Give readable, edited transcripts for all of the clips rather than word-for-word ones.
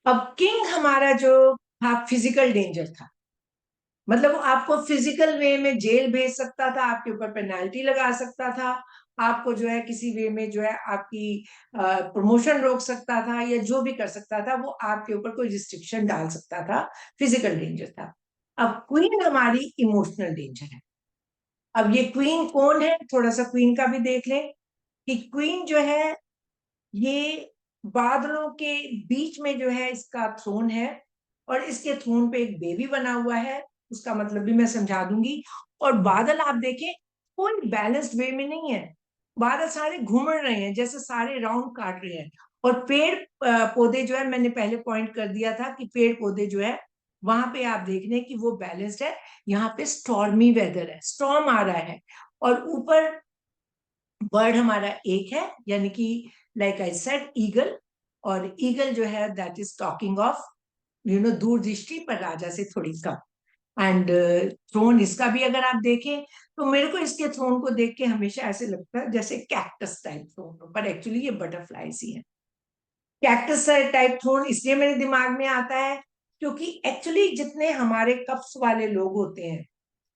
अब किंग हमारा जो था फिजिकल डेंजर था, मतलब वो आपको फिजिकल वे में जेल भेज सकता था, आपके ऊपर पेनाल्टी लगा सकता था, आपको जो है किसी वे में जो है आपकी प्रमोशन रोक सकता था, या जो भी कर सकता था वो आपके ऊपर कोई रिस्ट्रिक्शन डाल सकता था। फिजिकल डेंजर था। अब क्वीन हमारी इमोशनल डेंजर है। अब ये क्वीन कौन है, थोड़ा सा क्वीन का भी देख लें कि क्वीन जो है ये बादलों के बीच में जो है इसका थ्रोन है, और इसके थ्रोन पे एक बेबी बना हुआ है। उसका मतलब भी मैं समझा दूंगी। और बादल आप देखें कोई बैलेंस्ड वे में नहीं है, बादल सारे घूम रहे हैं, जैसे सारे राउंड काट रहे हैं। और पेड़ पौधे जो है, मैंने पहले पॉइंट कर दिया था कि पेड़ पौधे जो है वहां पे आप देख रहे हैं कि वो बैलेंस्ड है। यहाँ पे स्टॉर्मी वेदर है, स्टॉर्म आ रहा है। और ऊपर बर्ड हमारा एक है, यानी कि लाइक आई सेड ईगल। और ईगल जो है दैट इज टॉकिंग ऑफ दूरदृष्टि, पर राजा से थोड़ी कम। एंड थ्रोन इसका भी अगर आप देखें तो मेरे को इसके थ्रोन को देख के हमेशा ऐसे लगता है जैसे कैक्टस टाइप थ्रोन हो, पर एक्चुअली ये बटरफ्लाईज ही है। कैक्टस टाइप थ्रोन इसलिए मेरे दिमाग में आता है क्योंकि एक्चुअली जितने हमारे कप्स वाले लोग होते हैं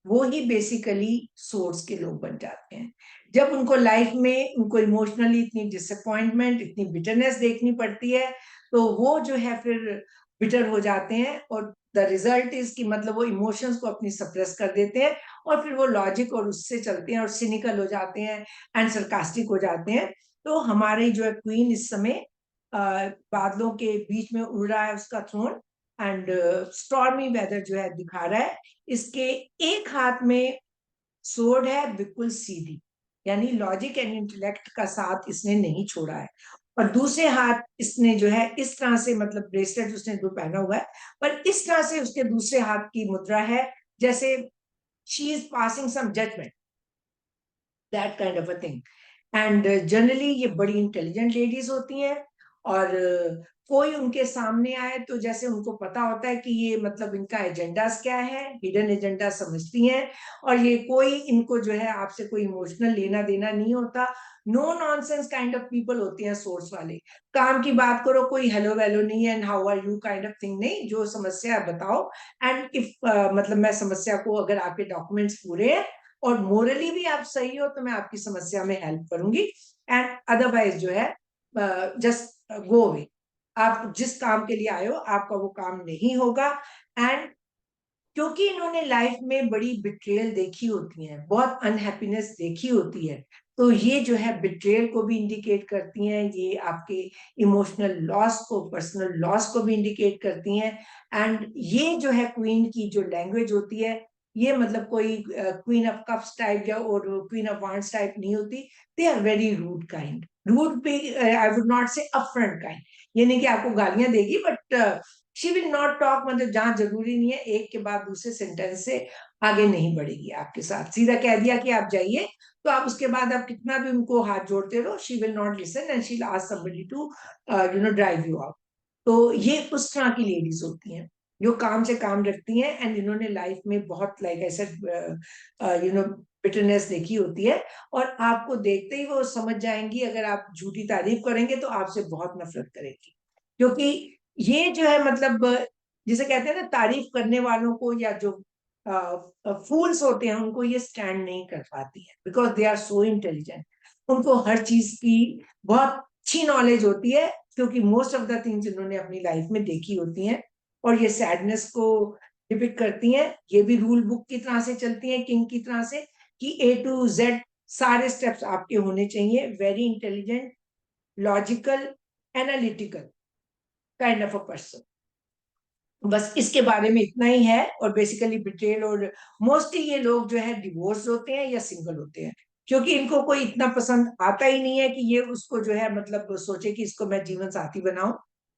वो ही बेसिकली सोर्स के लोग बन जाते हैं। जब उनको लाइफ में उनको इमोशनली इतनी डिसअपॉइंटमेंट, इतनी बिटरनेस देखनी पड़ती है, तो वो जो है फिर बिटर हो जाते हैं। और द रिजल्ट इज कि मतलब वो इमोशंस को अपनी सप्रेस कर देते हैं, और फिर वो लॉजिक और उससे चलते हैं और सिनिकल हो जाते हैं एंड सरकास्टिक हो जाते हैं। तो हमारी जो है क्वीन इस समय बादलों के बीच में उड़ रहा है उसका थ्रोन, एंड स्टॉर्मी वेदर जो है दिखा रहा है। इसके एक हाथ में सोर्ड है बिल्कुल सीधी, यानी लॉजिक एंड इंटेलेक्ट का साथ इसने नहीं छोड़ा है। और दूसरे हाथ इसने जो है इस तरह से, मतलब ब्रेसलेट उसने जो पहना हुआ है, पर इस तरह से उसके दूसरे हाथ की मुद्रा है जैसे she is passing some judgement, that kind of a thing. And generally ये बड़ी इंटेलिजेंट लेडीज होती हैं। और कोई उनके सामने आए तो जैसे उनको पता होता है कि ये मतलब इनका एजेंडा क्या है, हिडन एजेंडा समझती हैं। और ये कोई इनको जो है आपसे कोई इमोशनल लेना देना नहीं होता। No nonsense kind of people होते हैं सोर्स वाले। काम की बात करो, कोई हेलो वेलो नहीं है, and how are you kind of thing नहीं, जो समस्या है बताओ। एंड इफ मतलब मैं समस्या को, अगर आपके डॉक्यूमेंट्स पूरे हैं और मोरली भी आप सही हो, तो मैं आपकी समस्या में हेल्प करूंगी। एंड अदरवाइज जो है जस्ट गो अवे। आप जिस काम के लिए आए हो आपका वो काम नहीं होगा। एंड क्योंकि इन्होंने लाइफ में बड़ी बिट्रेयल देखी होती है, बहुत अनहैप्पीनेस देखी होती है, तो ये जो है बिट्रेयल को भी इंडिकेट करती हैं, ये आपके इमोशनल लॉस को, पर्सनल लॉस को भी इंडिकेट करती हैं। एंड ये जो है क्वीन की जो लैंग्वेज होती है, ये मतलब कोई क्वीन ऑफ कप्स टाइप या और क्वीन ऑफ वांड्स टाइप नहीं होती। They are very rude kind, rude भी, I would not say upfront kind. ये नहीं कि आपको गालियां देगी, but she will not talk, मतलब जहां जरूरी नहीं है एक के बाद दूसरे सेंटेंस से आगे नहीं बढ़ेगी आपके साथ। सीधा कह दिया कि आप जाइए, तो आप उसके बाद आप कितना भी उनको हाथ जोड़ते रहो, she will not listen and she will ask somebody to drive you out. तो ये उस तरह की लेडीज होती हैं जो काम से काम रखती हैं। एंड इन्होंने लाइफ में बहुत लाइक ऐसे बिटरनेस देखी होती है। और आपको देखते ही वो समझ जाएंगी, अगर आप झूठी तारीफ करेंगे तो आपसे बहुत नफरत करेंगी। क्योंकि ये जो है मतलब जिसे कहते हैं ना, तारीफ करने वालों को या जो फूल्स होते हैं उनको ये स्टैंड नहीं कर पाती है, because they are so intelligent. उनको हर चीज की बहुत अच्छी नॉलेज होती है, क्योंकि मोस्ट ऑफ द थिंग्स इन्होंने अपनी लाइफ में देखी होती हैं। और ये सैडनेस को डिपिक्ट करती हैं। ये भी रूल बुक की तरह से चलती हैं, किंग की तरह से, कि ए टू जेड सारे स्टेप्स आपके होने चाहिए। Very intelligent, logical, analytical kind of a person. बस इसके बारे में इतना ही है। और बेसिकली बिट्रेल, और मोस्टली ये लोग जो है डिवोर्स होते हैं या सिंगल होते हैं, क्योंकि इनको कोई इतना पसंद आता ही नहीं है कि ये उसको जो है मतलब सोचे कि इसको मैं जीवन साथी बनाऊं।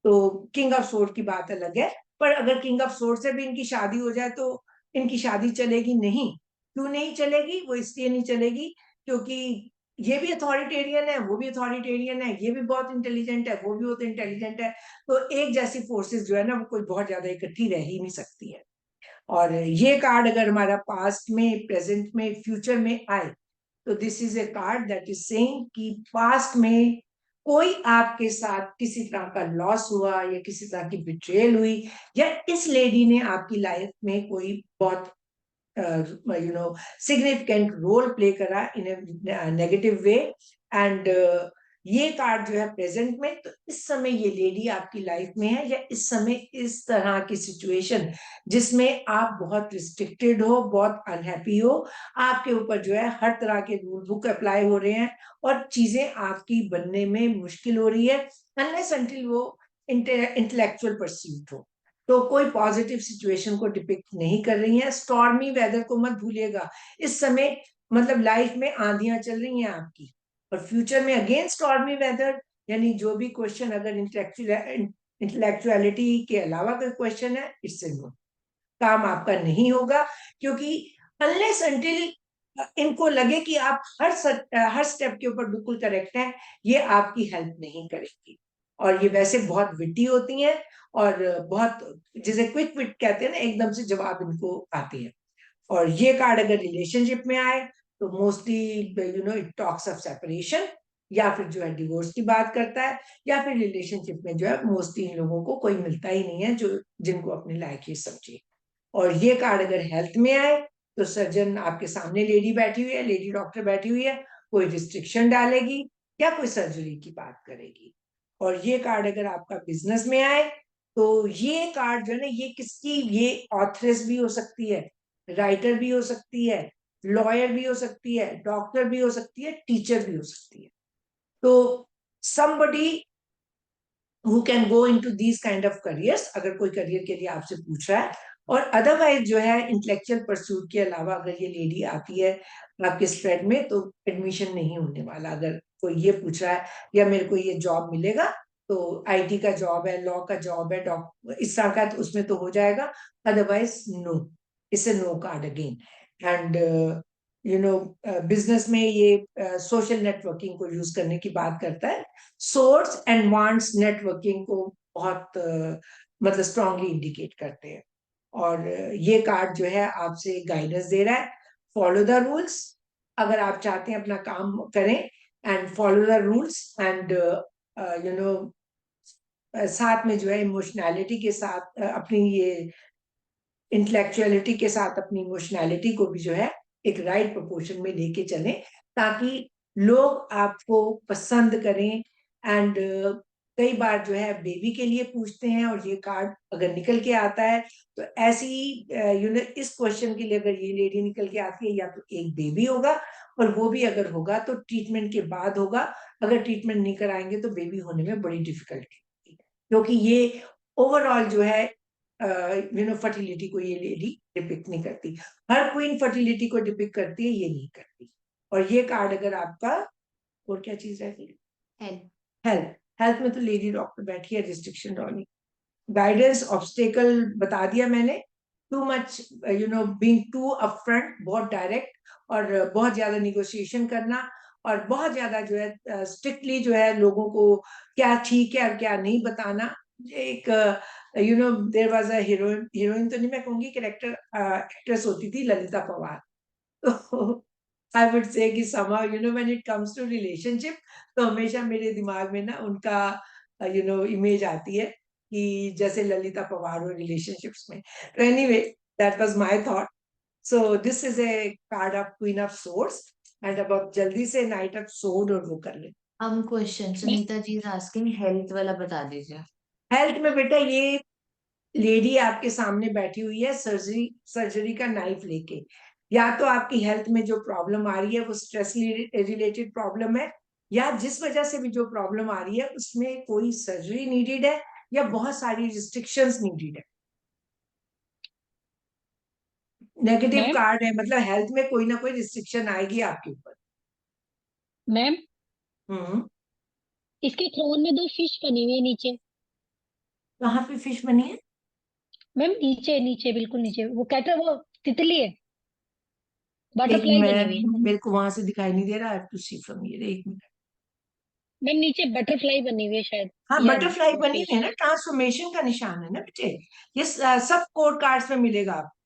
तो किंग ऑफ सोर्ड की बात अलग है। पर अगर किंग ऑफ सोर्ड से भी इनकी शादी हो जाए तो इनकी शादी चलेगी नहीं। क्यों नहीं चलेगी? वो इसलिए नहीं चलेगी क्योंकि ये भी अथॉरिटेरियन है, वो भी अथॉरिटेरियन है, ये भी बहुत इंटेलिजेंट है, वो भी बहुत इंटेलिजेंट है। तो एक जैसी फोर्सेस जो है ना, वो कोई बहुत ज्यादा इकट्ठी रह ही नहीं सकती है। और ये कार्ड अगर हमारा पास्ट में, प्रेजेंट में, फ्यूचर में आए, तो this is a card that is saying कि पास्ट में कोई आपके साथ किसी तरह का लॉस हुआ या किसी तरह की बिट्रेयल हुई, या इस लेडी ने आपकी लाइफ में कोई बहुत सिग्निफिकेंट रोल प्ले करा इन नेगेटिव वे, एंड ये कार्ड जो है प्रेजेंट में, तो इस समय ये लेडी आपकी लाइफ में है, या इस समय इस तरह की सिचुएशन जिसमें आप बहुत रिस्ट्रिक्टेड हो, बहुत अनहैप्पी हो, आपके ऊपर जो है हर तरह के रूल बुक अप्लाई हो रहे हैं और चीजें आपकी बनने में मुश्किल हो रही है, अनलेस अनटिल वो इंटेलेक्चुअल परस्यूट हो। तो कोई पॉजिटिव सिचुएशन को डिपिक्ट नहीं कर रही है। स्टॉर्मी वेदर को मत भूलिएगा, इस समय मतलब लाइफ में आंधियां चल रही हैं आपकी, और फ्यूचर में अगेन स्टॉर्मी वेदर, यानी जो भी क्वेश्चन अगर इंटेलेक्चुअलिटी के अलावा कोई क्वेश्चन है, इससे नो, काम आपका नहीं होगा, क्योंकि अनलेस अनटिल इनको लगे कि आप हर स्टेप के ऊपर बिल्कुल करेक्ट हैं, ये आपकी हेल्प नहीं करेगी। और ये वैसे बहुत विटी होती हैं, और बहुत, जिसे क्विक विट कहते हैं ना, एकदम से जवाब इनको आते हैं। और ये कार्ड अगर रिलेशनशिप में आए तो mostly it talks of separation, या फिर जो है डिवोर्स की बात करता है, या फिर रिलेशनशिप में जो है मोस्टली इन लोगों को कोई मिलता ही नहीं है जो जिनको अपने लायक ही समझे। और ये कार्ड अगर हेल्थ में आए तो सर्जन आपके सामने लेडी बैठी हुई है, लेडी डॉक्टर बैठी हुई है, कोई रिस्ट्रिक्शन डालेगी या कोई सर्जरी की बात करेगी। और ये कार्ड अगर आपका बिजनेस में आए तो ये कार्ड जो है ना, ये किसकी, ये ऑथरेस भी हो सकती है, राइटर भी हो सकती है, लॉयर भी हो सकती है, डॉक्टर भी हो सकती है, टीचर भी हो सकती है। तो somebody who can go into these kind of careers, अगर कोई करियर के लिए आपसे पूछ रहा है। और अदरवाइज जो है इंटेलेक्चुअल परस्यूट के अलावा अगर ये लेडी आती है आपके स्प्रेड में, तो एडमिशन नहीं होने वाला। अगर कोई ये पूछ रहा है या मेरे को ये जॉब मिलेगा, तो आईटी का जॉब है, लॉ का जॉब है, इस तरह का, तो उसमें तो हो जाएगा, अदरवाइज नो, इसे no card again. And business में ये सोशल नेटवर्किंग को यूज करने की बात करता है। सोर्स एंड वांट्स नेटवर्किंग को बहुत मतलब स्ट्रांगली इंडिकेट करते हैं। और ये कार्ड जो है आपसे गाइडेंस दे रहा है, फॉलो द रूल्स, अगर आप चाहते हैं अपना काम करें, and follow the rules, and you know साथ में जो है इमोशनैलिटी के साथ अपनी ये इंटेलेक्चुअलिटी के साथ अपनी इमोशनैलिटी को भी जो है एक राइट प्रोपोर्शन में लेके चलें, ताकि लोग आपको पसंद करें। एंड कई बार जो है बेबी के लिए पूछते हैं, और ये कार्ड अगर निकल के आता है तो ऐसी इस क्वेश्चन के लिए अगर ये लेडी निकल के आती है, या तो एक बेबी होगा, और वो भी अगर होगा तो ट्रीटमेंट के बाद होगा, अगर ट्रीटमेंट नहीं कराएंगे तो बेबी होने में बड़ी डिफिकल्टी होगी, क्योंकि ये ओवरऑल जो है फर्टिलिटी को ये लेडी डिपिक्ट नहीं करती। हर क्वीन फर्टिलिटी को डिपिक्ट करती है, ये नहीं करती। और ये कार्ड अगर आपका, और क्या चीज है, हेल्थ। हेल्थ, हेल्थ में तो लेडी डॉक्टर बैठी है, रिस्ट्रिक्शन डाउन, गाइडेंस, ऑब्स्टेकल बता दिया मैंने, too much being too upfront, बहुत डायरेक्ट, और बहुत ज्यादा निगोशिएशन करना, और बहुत ज्यादा जो है स्ट्रिक्टली जो है लोगों को क्या ठीक है और क्या नहीं बताना। एक there was a heroine, heroine तो नहीं मैं कहूंगी, कैरेक्टर एक्ट्रेस होती थी ललिता पवार। तो आई वुड से कि somehow when it comes to relationship, तो हमेशा मेरे दिमाग में ना उनका इमेज आती है कि जैसे ललिता पवार हो रिलेशनशिप्स में। तो anyway, that was my thought. So this is a card of queen of swords, and अब आप जल्दी से नाइट ऑफ सोर्ड और वो कर ले। हम question Sunita ji is asking, health वाला बता दीजिए। हेल्थ में बेटा, ये लेडी आपके सामने बैठी हुई है सर्जरी सर्जरी का नाइफ लेके। या तो आपकी हेल्थ में जो प्रॉब्लम आ रही है वो स्ट्रेस रिलेटेड प्रॉब्लम है, या जिस वजह से भी जो प्रॉब्लम आ रही है उसमें कोई सर्जरी नीडेड है, या बहुत सारी रिस्ट्रिक्शंस नीडेड है। नेगेटिव मैम कार्ड है, मतलब हेल्थ में कोई ना कोई रिस्ट्रिक्शन आएगी आपके ऊपर। मैम हम्म। इसके थ्रोन में दो फिश बनी हुई है नीचे। कहाँ पे फिश बनी है? मैम नीचे नीचे बिल्कुल नीचे, वो कहते हैं वो तितली है, एक बटरफ्लाई बनी हुई है। मैं मेरे को वहां से दिखाई नहीं दे रहा, I have to see from here, एक मिनट। मैम नीचे बटरफ्लाई बनी हुई है शायद, हाँ, या बटरफ्लाई बनी फिश। है ना, ट्रांसफॉर्मेशन का निशान है ना बेटे। ये सब कोड कार्ड्स में मिलेगा आपको।